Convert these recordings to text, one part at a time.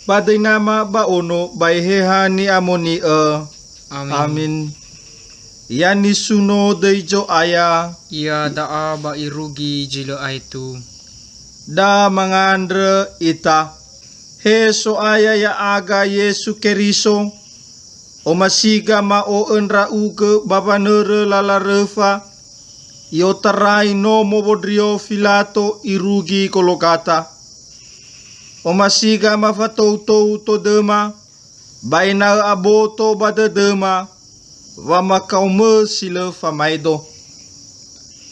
Badai nama baono baiheha ni amonia. Amin. Yani suno deijo aya. Ia daa ba irugi jila aitu. Da mangandre ita. Heso aya ya aga Yesu Keriso. O masiga ma o enra uge babanere lala refa. Io tarai no mobodrio filato irugi kolokata. O masiga ma fatoutou to dema. Baina aboto bada dema. Wa makaume sila famaido.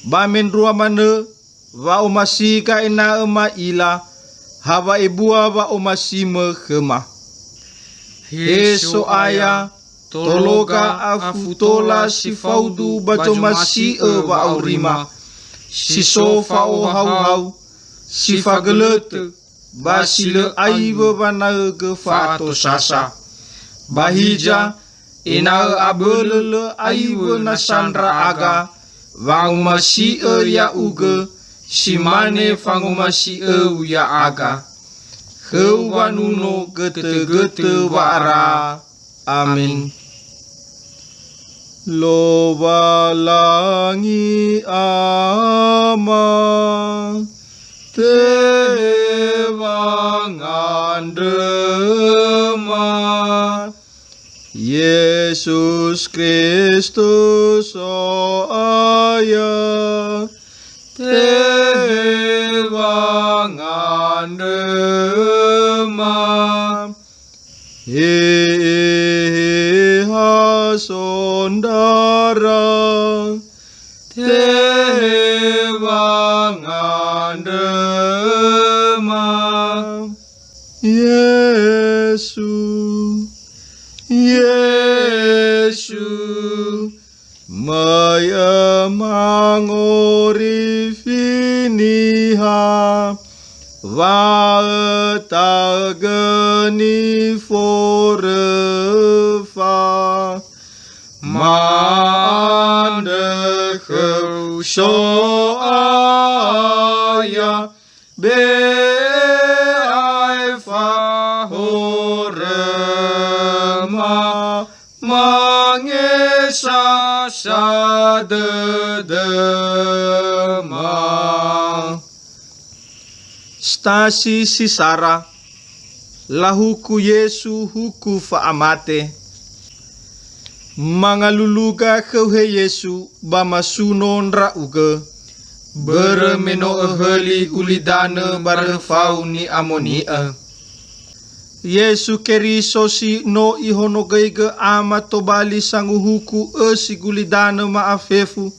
Bamen rua mane. Wa o masiga ina ema ila. Hawa ibua wa o masime khema. Heso aya. Tologa afutola si faudu bajo masi wa aurima. Si sofa o hau si fagelete. Basile aiwe wanage fato sasa. Bahija ina abelele aiwe nasandra aga. Wang masi ya uge. Si mane fangu masi ya aga. Hewanuno gete-gete wara. Amin. Loba langi ama tewang andema Yesus Kristus o aya tewang andema sondara tewang andema Yesu maya mangori finiha va tageni forefa Mande khâu so aya be ai fa horema mangesa sa de ma Stasi sisara lahuku Yesu huku fa amate Mangaluluga keuhe Yesu bamasunon ra uge beremeno eheli ulidane barefau ni amonia Yesu Keriso si no ihono geiga ama tobali sanguhuku si gulidane maafefu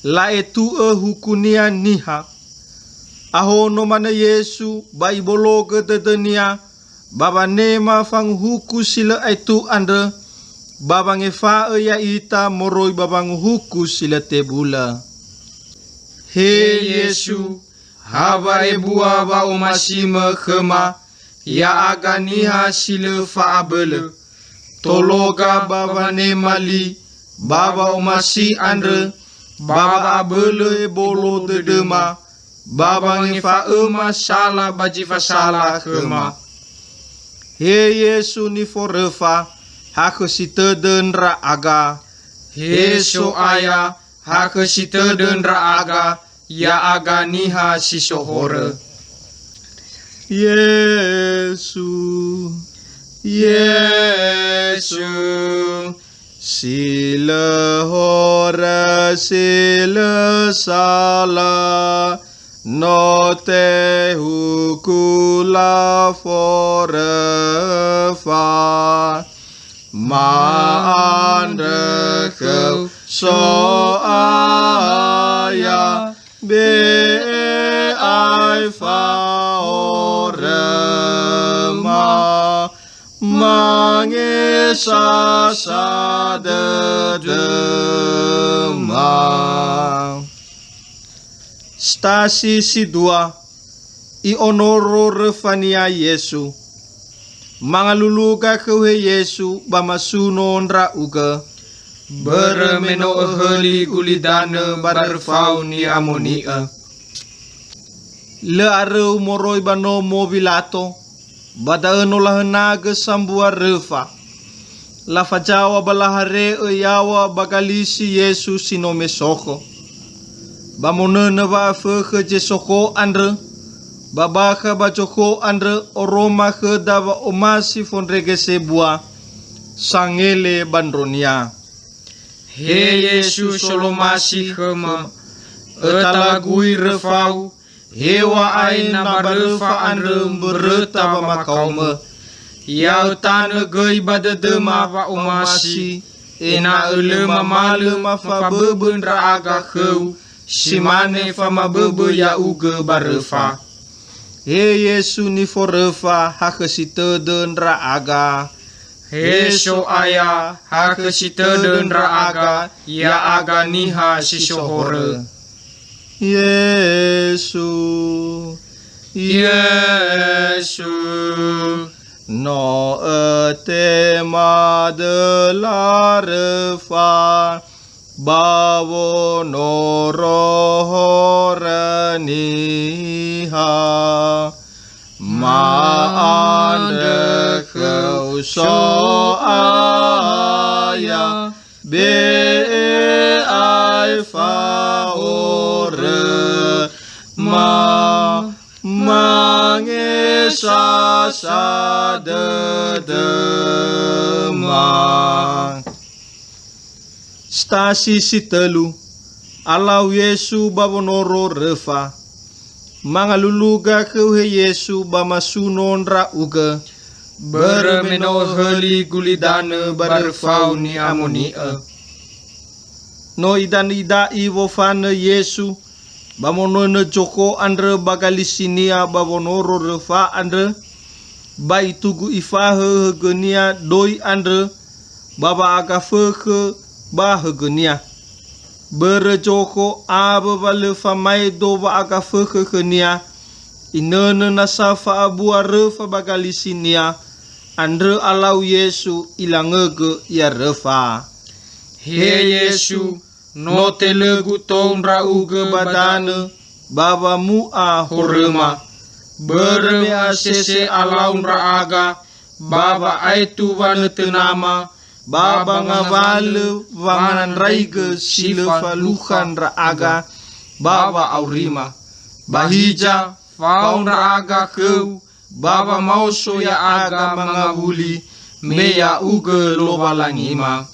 la etu hukunia niha ahono mana Yesu baibologe dedenia baba nema fanghuku sila etu ande Babang efa ya ita moroi babang huku sila tebula. He Yesu, haba ebua ba umasima khema, ya aganiha sila fa abele. Tologa baba ne mali, baba umasi andre, baba abele ebolo dedema, babang efa sala bajifa sala khema. He Yesu ni forefa, Hake sita denra aga. Heso aya. Hake sita denra aga. Ya aga niha sisohore. Yesu. Sila hora sila sala. No te hukula forever. Maande kau so aya be ai fa orema mangesa sa de ma Stasi si dua I onoro refania Yesu Mangaluluga keuhe Yesu bamasunon ra uga beremeno eheli gulidane barefau ni amonia le areu moroi bano mobilato bada enolah naga sambua refa. La fajawa balahare yawa bagalisi Yesu sinome soko. Bamonena ba feke je soko andre. Babaka ba joko andre oroma ke dava omasi fondrege sebua. Sangele bandronia. He Yesu solomasi khema. Etalagui refau. Hewa aina barefa andre bereta ba makaume. Yau tane gei badedema ba omasi. Ena elema malema fa bebendra aga kheu. Simane fa mabebe ya uge barefa. He Yesu ni forefa hakesite dendra aga. He so aya hakesite dendra aga ya aga niha sisohore. Yesu, Yesu, no tema de la refa. Bawo no rohoraniha ma ande kau so aya be alfa ore ma mangesa sa de ma. Stasi si telu, alau Yesu babonoro refa. Mangaluluga keuhe Yesu bamasunon ra uga. Beremeno heli gulidane barfau ni amonia. No idan ida iwo fane Yesu. Bamonone joko andre bagalisinia babonoro refa andre. Ba itugu ifahe hegenia doi andre. Baba aga feke bahagenia. Berejoko aba vale famai dova aga fekekenia. Inene nasafa abu arefa bagalisinia. Andre alau Yesu ilangege ya refa. He Yesu, no telegu tonra uge badane, baba mua horema. Bereme asese alau aga, baba aitu wane tenama. Baba ngavale vangan raige sile faluhan raaga baba aurima. Bahija faun raaga keu baba mauso ya aga mangabuli meya uge lobalangima.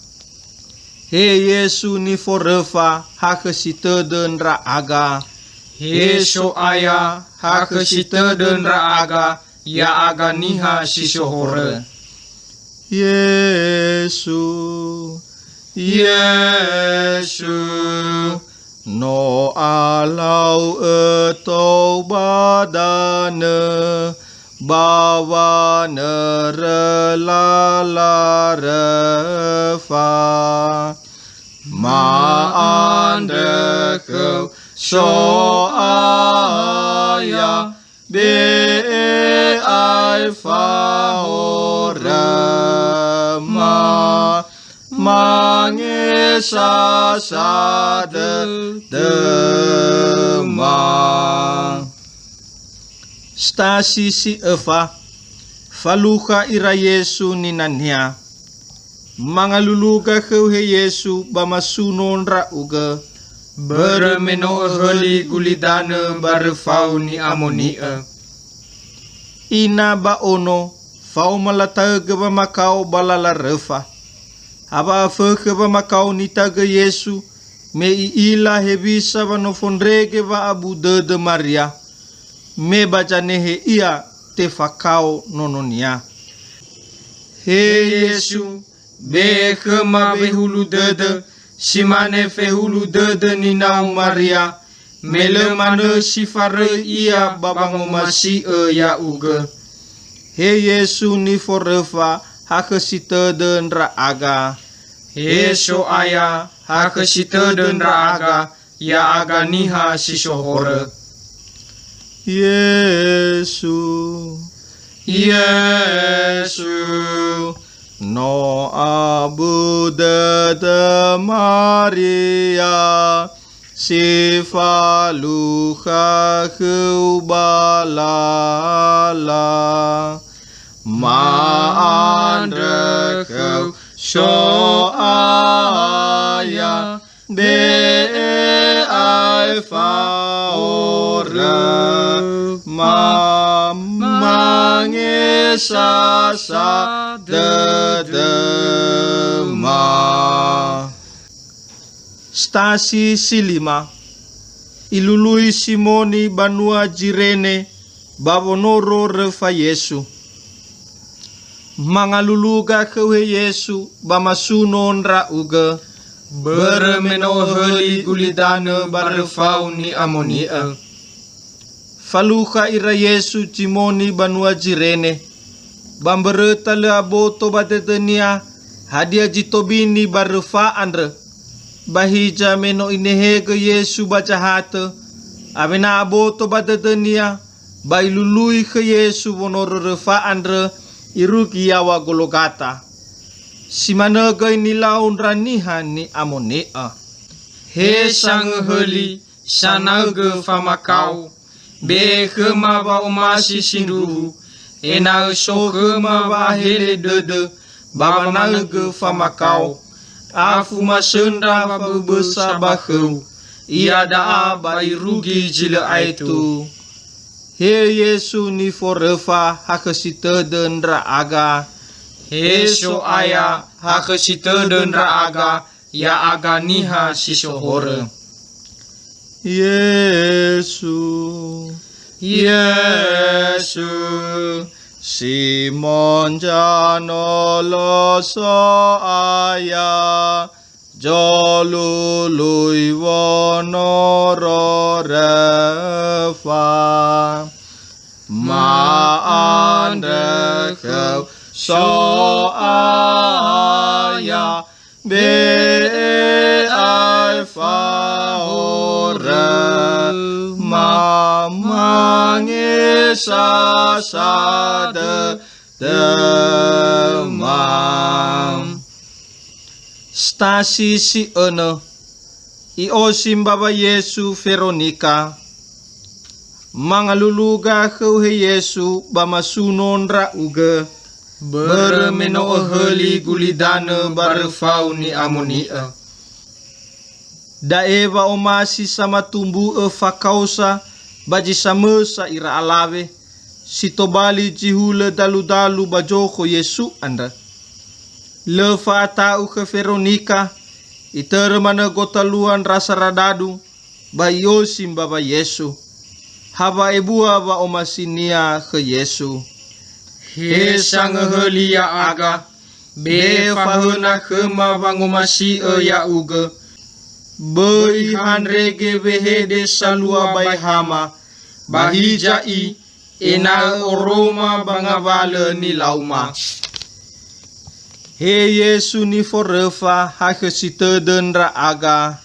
He Yesu ni forefa hakesite den raaga. He so aya hakesite den raaga ya aga niha sisohore. Yesu, Yesu, no alau etau badane, bawa nerelala refa. Ma ande kau so aya be alfa ora. Mangesa sade demang. Stasi si Eva faluha ira Yesu ninanya. Mangaluluga keuhe Yesu bamasunon ra uga. Beremeno heli gulidane barfau ni amonia. Ina ba ono fau malataga ba makau balala refa. Aba feke ba makau ni taga Yesu me ila hebisa ba no fondrege ba abu de Maria. Me bajanehe ia te fakau nononia. He Yesu, be kema behulu dede, simane fehulu dede ni nau Maria. Mele mane sifare ia babango masi ya uge. He Yesu ni forefa hakesite den raaga. He so aya hakesite den raaga ya aga niha sisohore. Yesu, Yesu, no abu de Maria. Sifaluha heubalala. Maandre kau soaya be alfa ora mangesa sa dedema. Stasi silima. Ilului Simoni banua jirene babonoro refa Yesu. Mangaluluga kewe Yesu bamasunon ra uga. Bermeno heli gulidane barefau ni amonia. Faluka ira Yesu Simoni banua jirene. Bambereta le aboto batetenia hadia jitobini barefa andre. Bahija meno inehega Yesu baca hata. Amena aboto batetenia. Bailului ke Yesu bonoro refa andre. Iruki yawa Golgata. Simanaga inilaun ranihan ni amonia. He sang heli sanaga famakau. Be kema ba umasi sinduhu. Ena so kema ba hele dede. Baba naga famakau. Afu masenda ba bebesa bakau. Ia daa ba irugi jila aitu. He Yesu ni forefa hakasita dendra aga. He so aya hakasita dendra aga. Ya aga niha sisohore. Yesu, Yesu, Simon janolo so aya. Jolului vonoro refa. Maandre kau so aya. Be alfa ora. Mangesa sade demam. Stasi si ene. Iosim baba Yesu Veronica. Mangaluluga kewe Yesu bamasunon ra uga. Bermeno heli gulidane barefau ni amonia. Daeva omasi sama tumbu fakausa baji samesa ira alave. Sitobali jihule dalu-dalu bajoko Yesu anda. Lefa atau ke Veronica. Itermana gotaluan rasa radadu. Bayosim baba Yesu. Haba ebua ba omasinia ke Yesu. He sang helia aga. Be fahuna kema bangomasi ya uga. Beihan rege behede salua baihama. Bahijai ena oroma bangavale ni lauma. He Yesu ni forefa hakasita dendra aga.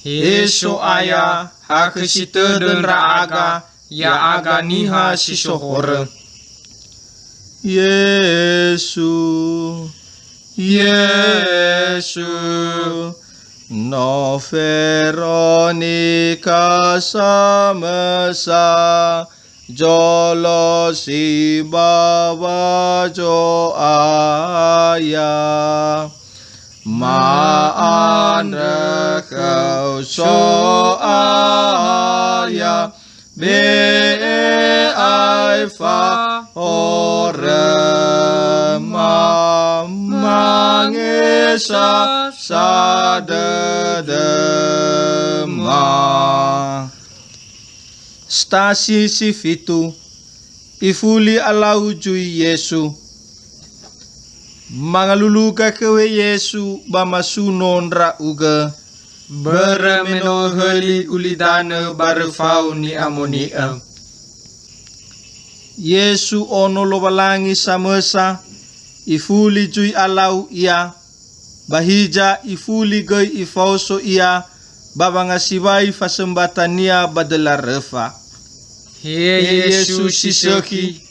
He so aya hakasita dendra aga. Ya aga niha sisohore. Yesu, Yesu, no Veronica samesa. Jolo si baba jo aya. Maandre kau so aya. Be alfa ora mangesa sadedema. Stasi si fitu. Ifuli alau jui Yesu. Mangaluluga kewe Yesu bamasunon ra uga. Bermeno heli ulidane barefau ni amonia. Yesu ono lobalangi samesa. Ifuli jui alau ia. Bahija ifuli gay ifauso ia. Babangasibai fasembatania badala refa. He Yesu siseki.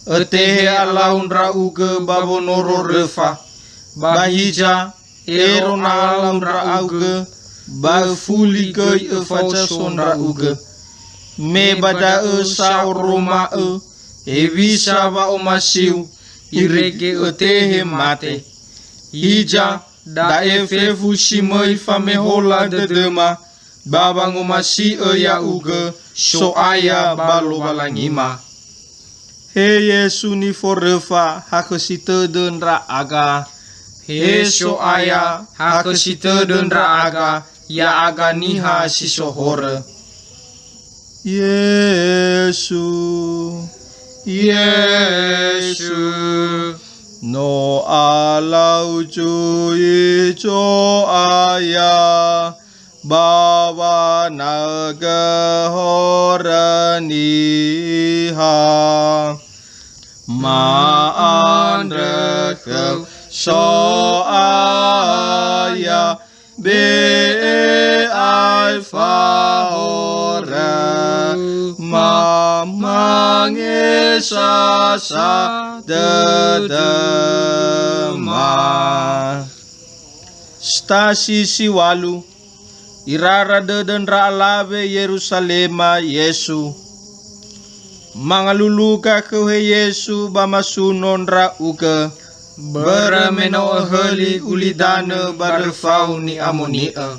Etehe alaun rauge babonoro refa. Bahija erona alaun rauge. Bafuli gay efajason rauge. Me bada sa oroma evisa ba omasiu. irege otehe mate. Hija da efefu shimoi famehola dedema, babang umasi ya uge so aya balo balangima. He Yesu ni forefa hakesite denra aga. He so aya hakesite denra aga ya aga niha sisohore. Yesu, Yesu, no alau cui cho aya, bawa naga horaniha, maan rekau so aya, be alfa hora. Mamangesa sa dedema. Stasi siwalu irara dedenra alave Yerusalema Yesu. Mangaluluka kehe Yesu bamasunon ra uke. Berameno heli ulidane barfau ni amonia.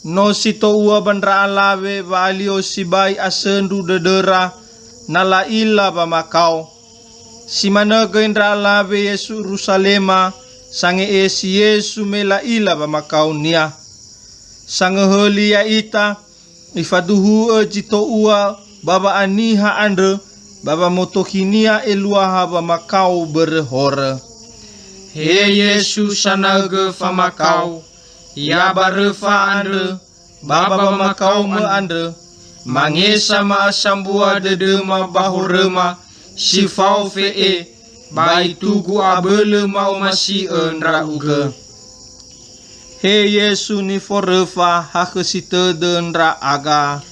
No sito ua bandra alave valio sibai asendu dedera nala ila bamakau. Simana gendra alave Yesu Rusalema sange esi Yesu mela ila bamakau nia. Sange heli ya ita ifaduhu jito ua baba aniha andre baba motohinia eluaha bamakau berhore. He Yesu sanage famakau. Ya barefa andre, baba makau me andre, mangesa ma sambua dedema bahorema, sifau fe bai tugu abele mau masi enra uge. He Yesu ni forefa hakesite denra aga.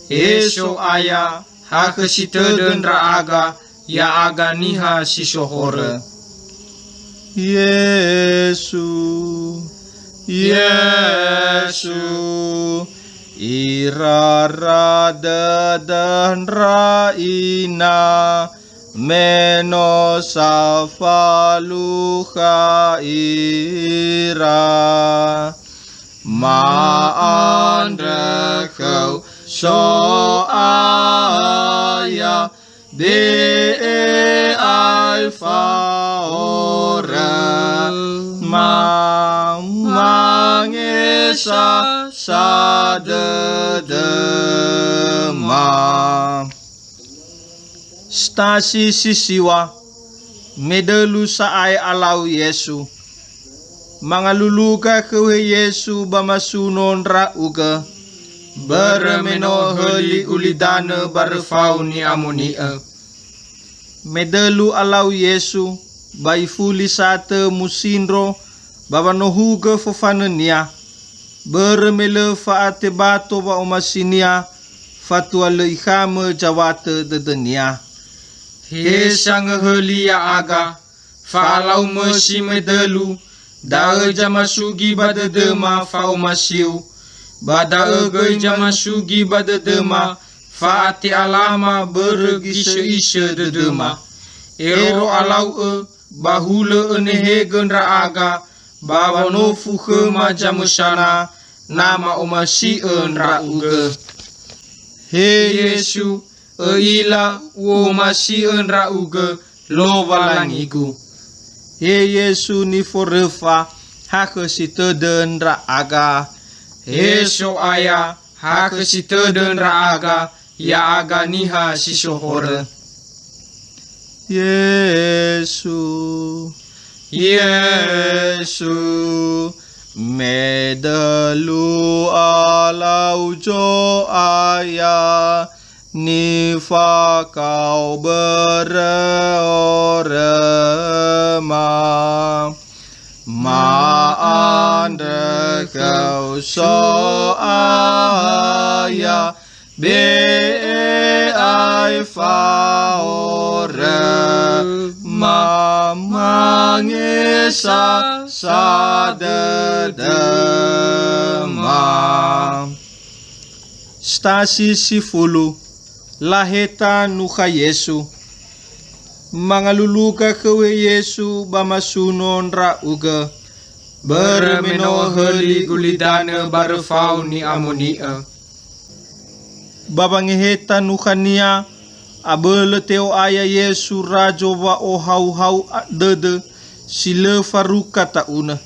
He so aya hakesite denra aga, ya aga niha sisohore. Yesu, Yesu, irara dan raina meno safaluha ira maandre kau so aya de alfa ora mangesa sadedema. Stasi sisiwa medelu saai alau Yesu. Mangaluluka kewe Yesu bamasunon ra uga. Beremeno heli ulidane barfau ni amonia. Medelu alau Yesu bai fuli sate musinro baba nohuga fofanenia. Beremele faate bato ba omasinia fatua le ikhame jawate dedenia. He sang heli ya aga falau mesi medelu da jamasugi badedema fa omasiu bada ege jamasugi badedema faati alama bergise-ise dedema. Ero alau bahule enehe gendra aga bawa no fuhe majamusana nama omasi enra uge. He Yesu ila omasi enra uge lo valangigu. He Yesu ni forefa hakesite denra aga. He so aya hakesite denra aga ya aga niha sisohore. Yesu, Yesu, medelu alau jo aya nifa kau berorema maandre kau so aya be alfa ora mamangesa sadedema. Stasi sifulu laheta nuha Yesu. Mangaluluka kewe Yesu bamasunon ra uga. Bermeno heli gulidana barfau ni amonia. Babangeheta nukania abele teo aya Yesu rajo wa o hau dede sile faruka tauna.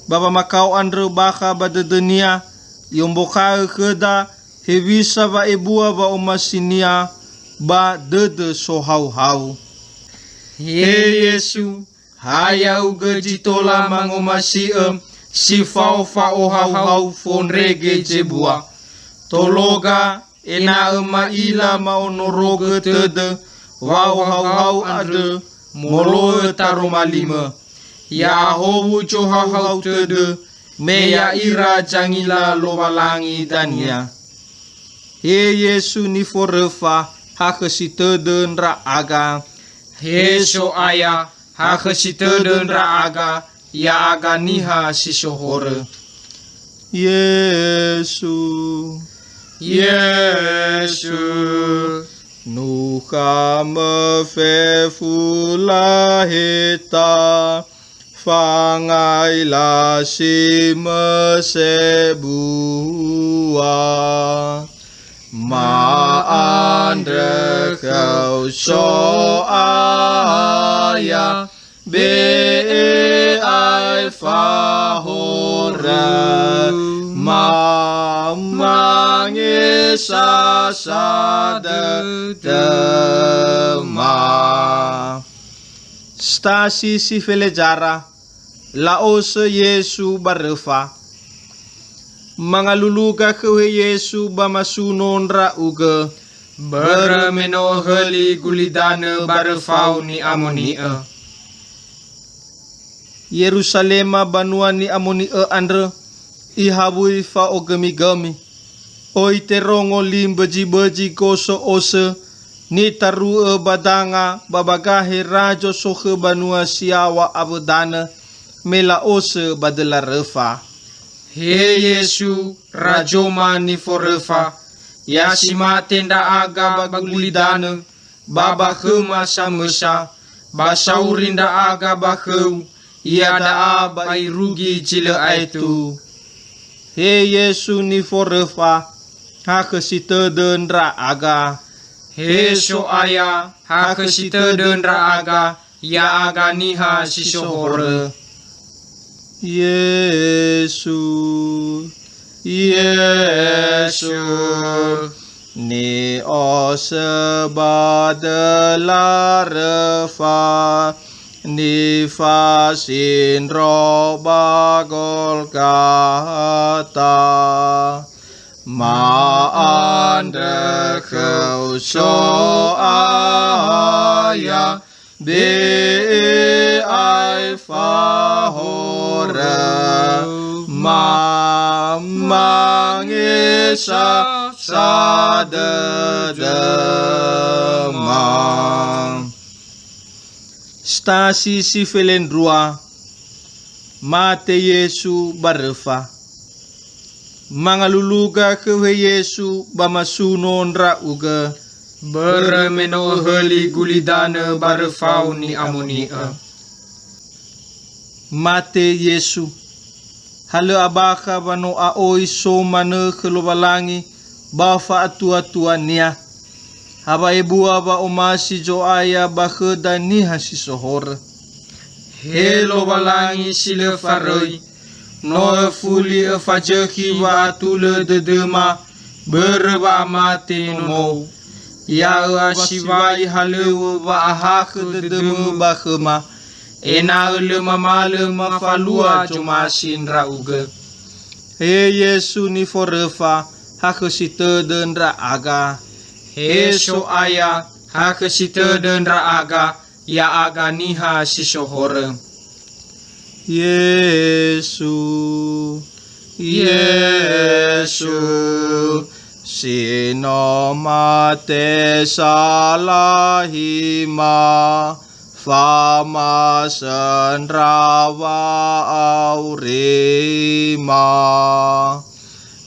Baba makau andre baka badedenia yomboka keda hevisa ba ebua ba omasinia ba dede so hau. He Yesu, haya uga jitola mangomasi si fau hau fon rege jebua. Tologa ena ema ila maonoroga tede wau hau ade molo taroma lima. Ya howu jo hau tede me ya ira jangila lobalangi dania. He Yesu ni forefa hakesi tede nra aga. He so aya hakesi tede nra aga ya aga niha si sohore. Yesu nuka me fe fula heta fangai la si me sebua ma andre kau so aya be ai fa hora mangisa sadema. Stasi si felejara laose Yesu barefa. Mangaluluka kewe Yesu bamasunon ra uga. Bermeno heli gulidana barfau ni amonia. Yerusalema banua ni amonia andre ihabui fa o gami. Oi terongo lim beji koso ose ni taru badanga babagahe rajo sohe banua siawa abudana mela ose badela refa. He Yesu rajoma ni forefa yasima tenda aga bagulidana baba khema samesa basaurinda aga bakheu iada aba irugi jile aitu. He Yesu ni forefa hakesi tede nra aga. He so aya hakesi tede nra aga ya aga niha si sohore. Yesu ni ose badela refa ni fasin roba Golgata ma andre kau so aya be ai fa hora ma mangisa sadema. Stasi si felendrua mate Yesu barefa. Mangaluluga kewe Yesu bamasunon ra uga. Bermeno heli gulidana barfau ni amonia. Mate Yesu hale abaka bano aoi so mane kelobalangi bafa atua nia. Haba ibu aba omasi jo aya bakheda niha si sohor. Helo balangi sile faroi no fuli fajehi wa atule dedema berba amate no ya asivai halewa wa ahak dedema bakhema ena le mamale mafalua jomasin rauge. He Yesu ni forefa hakesi tede nra aga. He so aya hakesi tede nra aga ya aga niha si sohore. Yesu sino mate salahima fama senrawa aurima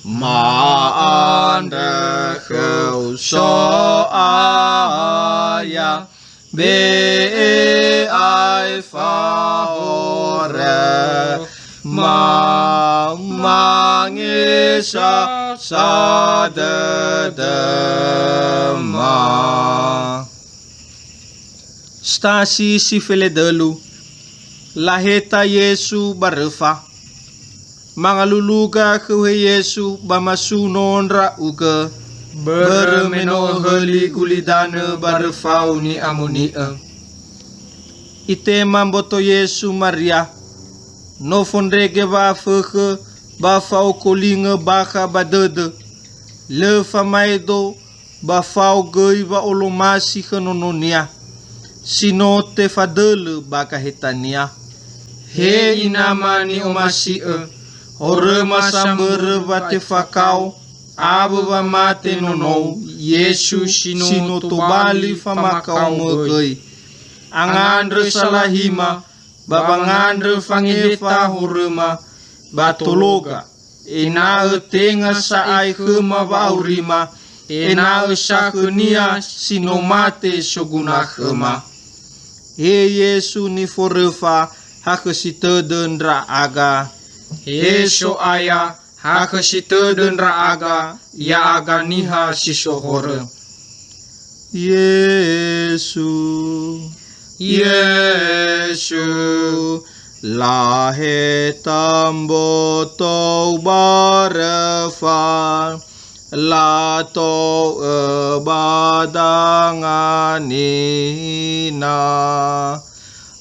ma ande kau so aya be ai fa ora ma mangesa sadedema. Stasi si Filedelu laheta Yesu barefa mangaluluga kewe Yesu bamasunonra uga bermeno heli gulidane barefau ni amonia. Ite mamboto Yesu Maria no fondrege ba feke ba fau kolinge baka badede le famaido ba fau gei ba olomasi kenononia sino te fadele baka hetania. He inamani omasi hore masambere bate fakau abu ba mate nono Yesu sino to bali famakau megei angandre salahima babangandre fangeta horema batologa ena tenga saai khema baurima ena sakenia sino mate soguna khema. He Yesu ni forefa hakesiteden ra aga he so aya hakesiteden ra aga ya aga niha sisohore. Yesu lahe tambo tau barefa la to badanganina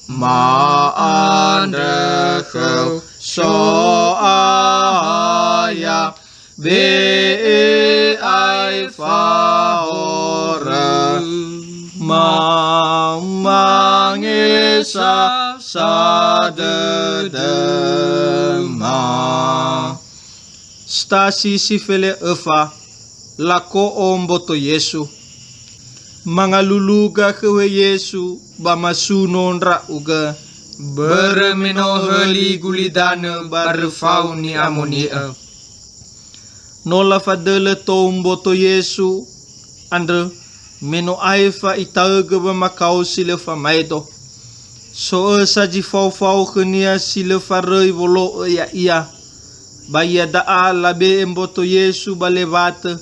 ma andre khau so aya be ai fa ora ma mangesa sadedema. Stasi si fele efa lako omboto Yesu mangaluluga kewe Yesu bamasunonra uga bermeno heli gulidane barefau ni amonia. Nola fadele tomboto Yesu andre meno aifa itaga bamakau sile famaido so saji fau kenia sile farei volo ia baya daa labe emboto Yesu balevate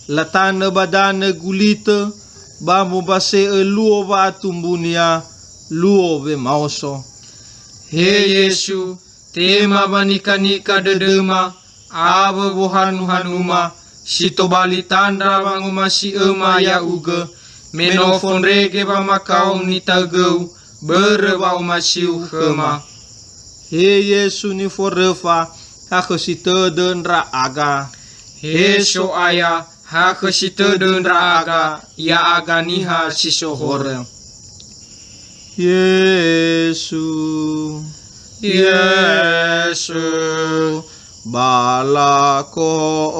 latana badane gulite bamu base luo ba tumbunia luo be mauso. He Yesu tema banika dedema aba bohanu-hanuma sito bali tandra banguma si ema ya uga menofon rege bamakau ni tageu berbau masiu khema. He Yesu ni forefa hakesiteden ra aga he so aya hakesiteden ra aga ya aga niha sisohore. Yesu balako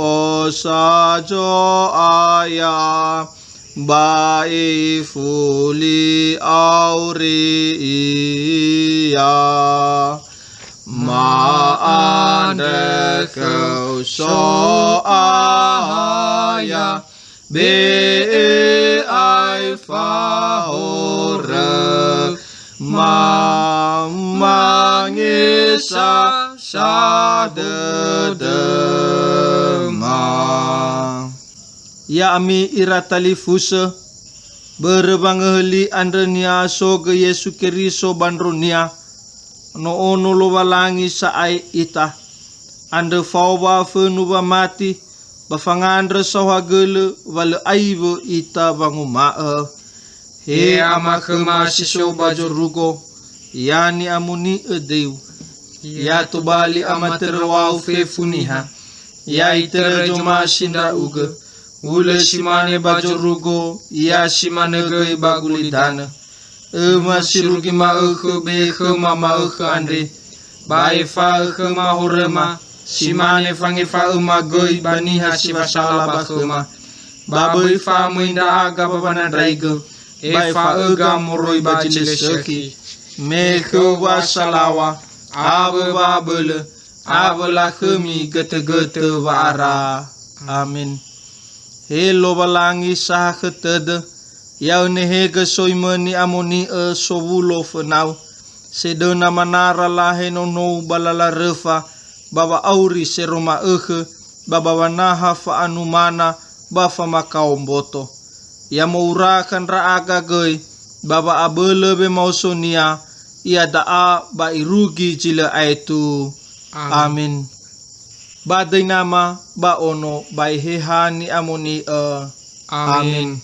osajo aya bai fuli auri iya ma ande kau so aya be ai fa ora ma mangesa sadedema. Ya ami iratali fusa berbangeli andrenia soge Yesu Keriso bandronia no ono lo walangi saai ita ande fauba fenu ba mati bafangandre sawagele wale aibo ita bangumaa. He amakema siso bajorugo yani amuni edeu ya tubali amaterwau fefuniha ya itere joma shinda uga ule shimane bajorugo ya shimane gei bagulidana ema sirugi ma be khema ma andre bai fa khema horema shimane fange fa ema gei baniha sibasala bakhema babai fa muinda aga babana draigo bai fa ega moroi bajile seki me khuwa salawa aba babele abala khemi gete wara. Amin. He lo balangi sah ketede Yau nehega soima ni amoni sowulo fenau. Sedona manara lahe nono balala refa. Baba auri seroma baba wanaha fa anumana bafa makaomboto. Ya maurakan raaga goi. Baba abele be mausonia. Ia daa ba irugi jila aitu. Amin. Badai nama ba ono ba heha ni amoni Amin.